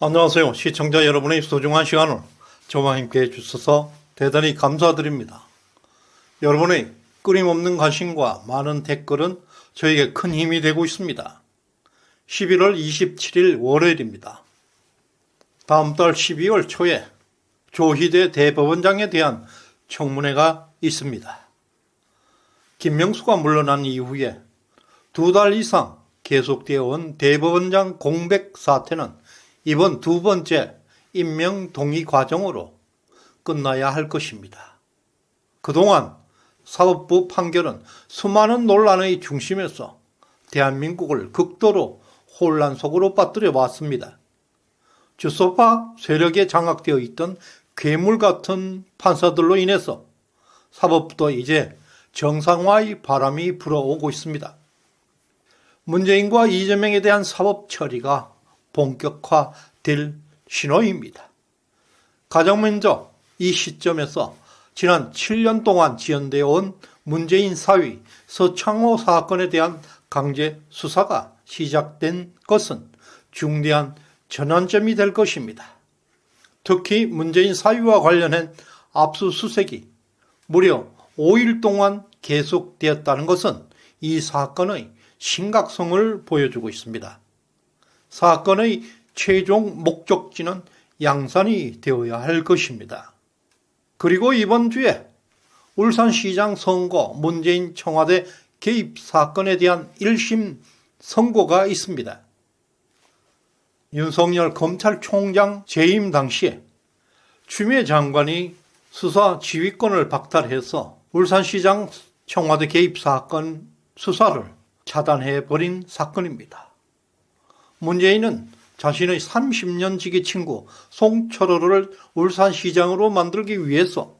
안녕하세요. 시청자 여러분의 소중한 시간을 저와 함께 해주셔서 대단히 감사드립니다. 여러분의 끊임없는 관심과 많은 댓글은 저에게 큰 힘이 되고 있습니다. 11월 27일 월요일입니다. 다음 달 12월 초에 조희대 대법원장에 대한 청문회가 있습니다. 김명수가 물러난 이후에 2달 이상 계속되어 온 대법원장 공백 사태는 이번 두 번째 임명 동의 과정으로 끝나야 할 것입니다. 그동안 사법부 판결은 수많은 논란의 중심에서 대한민국을 극도로 혼란 속으로 빠뜨려 왔습니다. 주소파 세력에 장악되어 있던 괴물 같은 판사들로 인해서 사법부도 이제 정상화의 바람이 불어오고 있습니다. 문재인과 이재명에 대한 사법 처리가 본격화될 신호입니다. 가장 먼저 이 시점에서 지난 7년 동안 지연되어 온 문재인 사위 서창호 사건에 대한 강제 수사가 시작된 것은 중대한 전환점이 될 것입니다. 특히 문재인 사위와 관련한 압수수색이 무려 5일 동안 계속되었다는 것은 이 사건의 심각성을 보여주고 있습니다. 사건의 최종 목적지는 양산이 되어야 할 것입니다. 그리고 이번 주에 울산시장 선거 문재인 청와대 개입 사건에 대한 1심 선고가 있습니다. 윤석열 검찰총장 재임 당시에 추미애 장관이 수사 지휘권을 박탈해서 울산시장 청와대 개입 사건 수사를 차단해버린 사건입니다. 문재인은 자신의 30년 지기 친구 송철호를 울산시장으로 만들기 위해서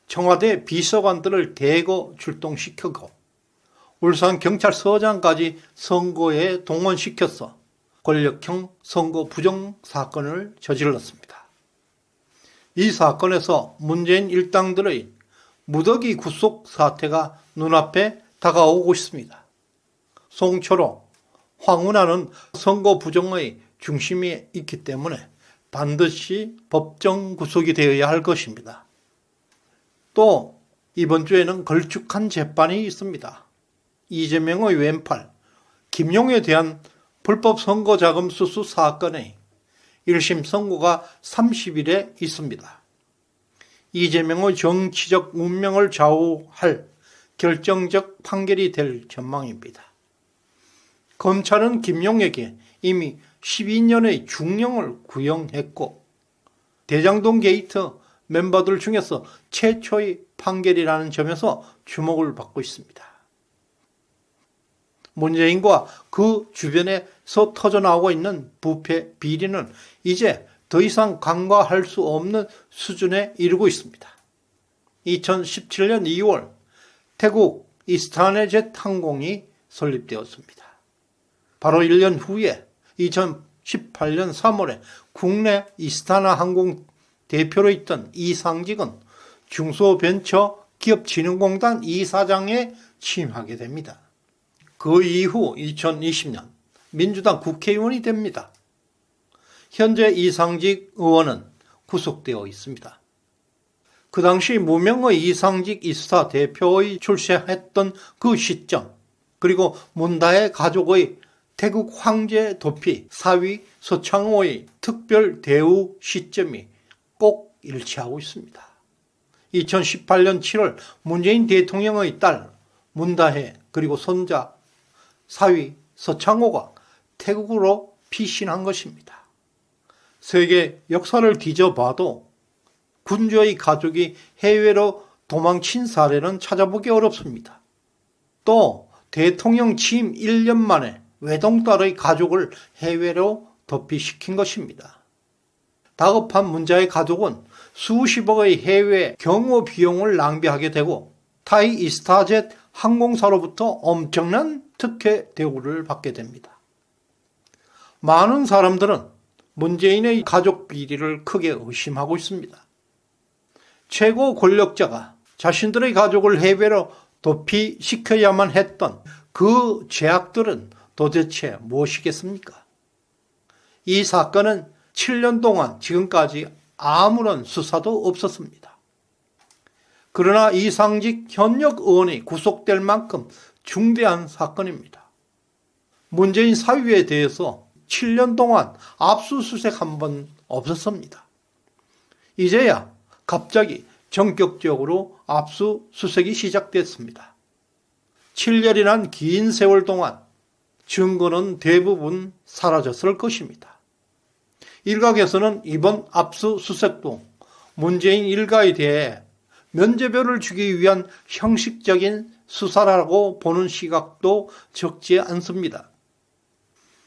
청와대 비서관들을 대거 출동시키고 울산경찰서장까지 선거에 동원시켜서 권력형 선거 부정 사건을 저질렀습니다. 이 사건에서 문재인 일당들의 무더기 구속 사태가 눈앞에 다가오고 있습니다. 송철호, 황운하는 선거 부정의 중심에 있기 때문에 반드시 법정 구속이 되어야 할 것입니다. 또 이번 주에는 걸쭉한 재판이 있습니다. 이재명의 왼팔 김용에 대한 불법 선거자금 수수 사건의 1심 선고가 30일에 있습니다. 이재명의 정치적 운명을 좌우할 결정적 판결이 될 전망입니다. 검찰은 김용에게 이미 12년의 중형을 구형했고 대장동 게이트 멤버들 중에서 최초의 판결이라는 점에서 주목을 받고 있습니다. 문재인과 그 주변에서 터져나오고 있는 부패 비리는 이제 더 이상 간과할 수 없는 수준에 이르고 있습니다. 2017년 2월 태국 이스타네젯 항공이 설립되었습니다. 바로 1년 후에 2018년 3월에 국내 이스타나 항공 대표로 있던 이상직은 중소벤처기업진흥공단 이사장에 취임하게 됩니다. 그 이후 2020년 민주당 국회의원이 됩니다. 현재 이상직 의원은 구속되어 있습니다. 그 당시 무명의 이상직 이스타 대표의 출세했던 그 시점, 그리고 문다의 가족의 태국 황제 도피 사위 서창호의 특별 대우 시점이 꼭 일치하고 있습니다. 2018년 7월 문재인 대통령의 딸 문다혜 그리고 손자 사위 서창호가 태국으로 피신한 것입니다. 세계 역사를 뒤져봐도 군주의 가족이 해외로 도망친 사례는 찾아보기 어렵습니다. 또 대통령 취임 1년 만에 외동딸의 가족을 해외로 도피시킨 것입니다. 다급한 문자의 가족은 수십억의 해외 경호 비용을 낭비하게 되고 타이 이스타젯 항공사로부터 엄청난 특혜 대우를 받게 됩니다. 많은 사람들은 문재인의 가족 비리를 크게 의심하고 있습니다. 최고 권력자가 자신들의 가족을 해외로 도피시켜야만 했던 그 죄악들은 도대체 무엇이겠습니까? 이 사건은 7년 동안 지금까지 아무런 수사도 없었습니다. 그러나 이상직 현역 의원이 구속될 만큼 중대한 사건입니다. 문재인 사위에 대해서 7년 동안 압수수색 한 번 없었습니다. 이제야 갑자기 전격적으로 압수수색이 시작됐습니다. 7년이란 긴 세월 동안 증거는 대부분 사라졌을 것입니다. 일각에서는 이번 압수수색도 문재인 일가에 대해 면죄부를 주기 위한 형식적인 수사라고 보는 시각도 적지 않습니다.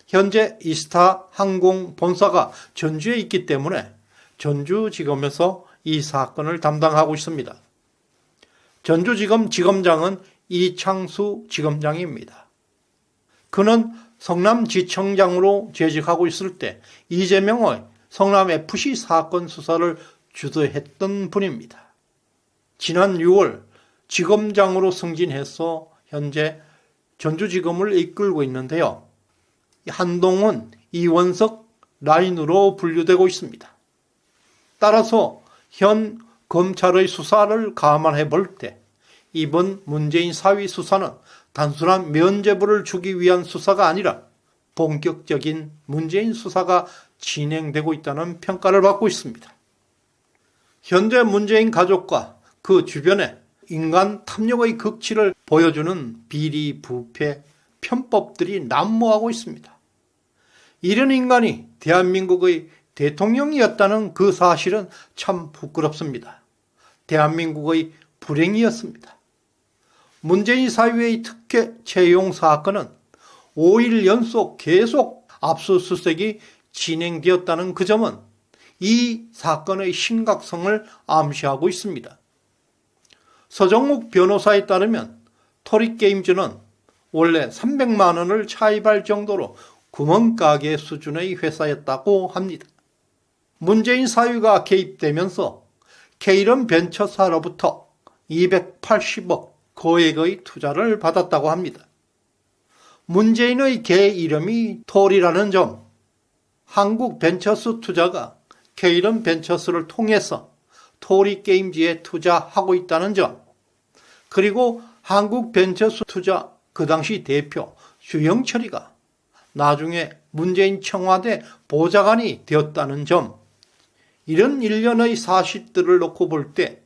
현재 이스타 항공 본사가 전주에 있기 때문에 전주지검에서 이 사건을 담당하고 있습니다. 전주지검 지검장은 이창수 지검장입니다. 그는 성남지청장으로 재직하고 있을 때 이재명의 성남FC 사건 수사를 주도했던 분입니다. 지난 6월 지검장으로 승진해서 현재 전주지검을 이끌고 있는데요. 한동훈, 이원석 라인으로 분류되고 있습니다. 따라서 현 검찰의 수사를 감안해 볼 때 이번 문재인 사위 수사는 단순한 면죄부를 주기 위한 수사가 아니라 본격적인 문재인 수사가 진행되고 있다는 평가를 받고 있습니다. 현재 문재인 가족과 그 주변에 인간 탐욕의 극치를 보여주는 비리, 부패, 편법들이 난무하고 있습니다. 이런 인간이 대한민국의 대통령이었다는 그 사실은 참 부끄럽습니다. 대한민국의 불행이었습니다. 문재인 사위의 특혜 채용 사건은 5일 연속 계속 압수수색이 진행되었다는 그 점은 이 사건의 심각성을 암시하고 있습니다. 서정욱 변호사에 따르면 토리게임즈는 원래 300만 원을 차입할 정도로 구멍가게 수준의 회사였다고 합니다. 문재인 사위가 개입되면서 K런 벤처사로부터 280억 거액의 투자를 받았다고 합니다. 문재인의 개 이름이 톨이라는 점, 한국벤처스 투자가 K런 벤처스를 통해서 토리게임즈에 투자하고 있다는 점, 그리고 한국벤처스 투자 그 당시 대표 주영철이가 나중에 문재인 청와대 보좌관이 되었다는 점, 이런 일련의 사실들을 놓고 볼 때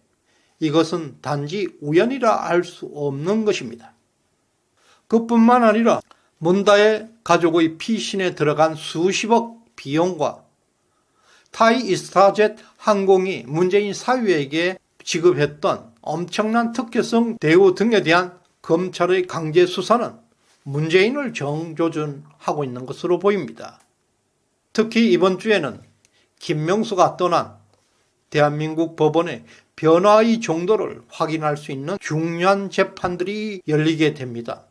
이것은 단지 우연이라 알 수 없는 것입니다. 그뿐만 아니라 문다의 가족의 피신에 들어간 수십억 비용과 타이 이스타젯 항공이 문재인 사위에게 지급했던 엄청난 특혜성 대우 등에 대한 검찰의 강제 수사는 문재인을 정조준하고 있는 것으로 보입니다. 특히 이번 주에는 김명수가 떠난 대한민국 법원의 변화의 정도를 확인할 수 있는 중요한 재판들이 열리게 됩니다.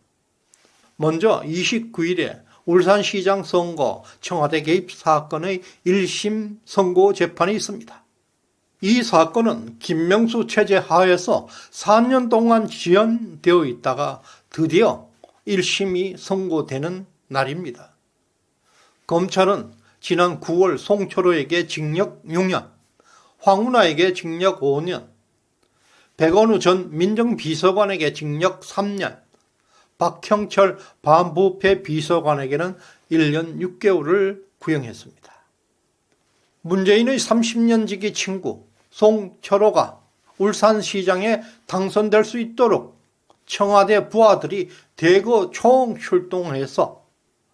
먼저 29일에 울산시장 선거 청와대 개입 사건의 1심 선고 재판이 있습니다. 이 사건은 김명수 체제 하에서 4년 동안 지연되어 있다가 드디어 1심이 선고되는 날입니다. 검찰은 지난 9월 송철호에게 징역 6년, 황운하에게 징역 5년, 백원우 전 민정비서관에게 징역 3년, 박형철 반부패 비서관에게는 1년 6개월을 구형했습니다. 문재인의 30년 지기 친구 송철호가 울산시장에 당선될 수 있도록 청와대 부하들이 대거 총출동해서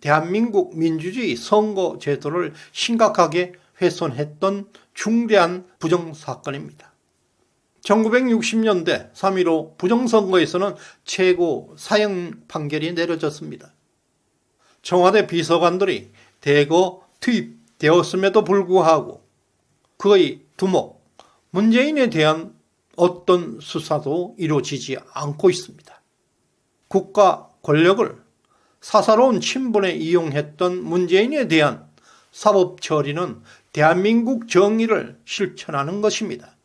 대한민국 민주주의 선거 제도를 심각하게 훼손했던 중대한 부정사건입니다. 1960년대 3.15 부정선거에서는 최고 사형 판결이 내려졌습니다. 청와대 비서관들이 대거 투입되었음에도 불구하고 그의 두목 문재인에 대한 어떤 수사도 이루어지지 않고 있습니다. 국가 권력을 사사로운 친분에 이용했던 문재인에 대한 사법 처리는 대한민국 정의를 실천하는 것입니다.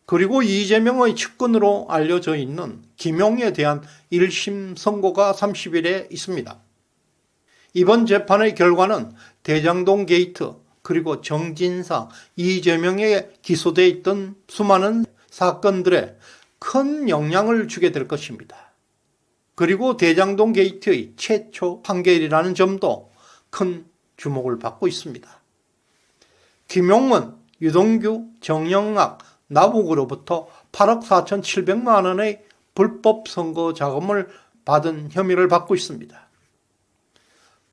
그리고 이재명의 측근으로 알려져 있는 김용에 대한 1심 선고가 30일에 있습니다. 이번 재판의 결과는 대장동 게이트 그리고 정진상, 이재명에 기소돼 있던 수많은 사건들에 큰 영향을 주게 될 것입니다. 그리고 대장동 게이트의 최초 판결이라는 점도 큰 주목을 받고 있습니다. 김용문, 유동규, 정영학, 남욱으로부터 8억 4,700만 원의 불법 선거 자금을 받은 혐의를 받고 있습니다.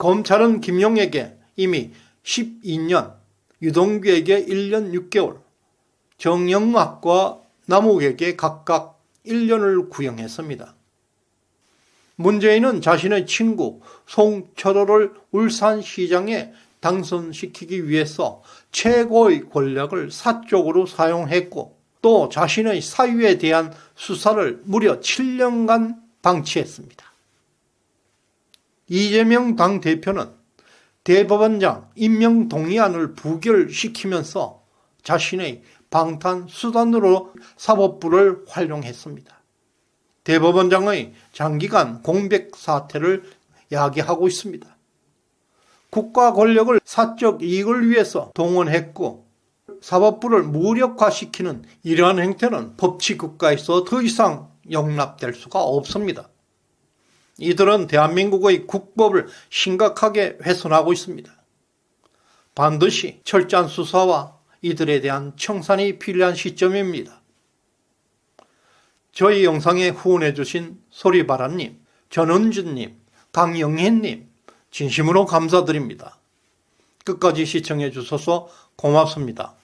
검찰은 김용에게 이미 12년, 유동규에게 1년 6개월, 정영학과 남욱에게 각각 1년을 구형했습니다. 문재인은 자신의 친구 송철호를 울산시장에 당선시키기 위해서 최고의 권력을 사적으로 사용했고 또 자신의 사유에 대한 수사를 무려 7년간 방치했습니다. 이재명 당대표는 대법원장 임명 동의안을 부결시키면서 자신의 방탄수단으로 사법부를 활용했습니다. 대법원장의 장기간 공백 사태를 야기하고 있습니다. 국가 권력을 사적 이익을 위해서 동원했고 사법부를 무력화시키는 이러한 행태는 법치국가에서 더 이상 용납될 수가 없습니다. 이들은 대한민국의 국법을 심각하게 훼손하고 있습니다. 반드시 철저한 수사와 이들에 대한 청산이 필요한 시점입니다. 저희 영상에 후원해주신 소리바라님, 전은주님, 강영혜님 진심으로 감사드립니다. 끝까지 시청해 주셔서 고맙습니다.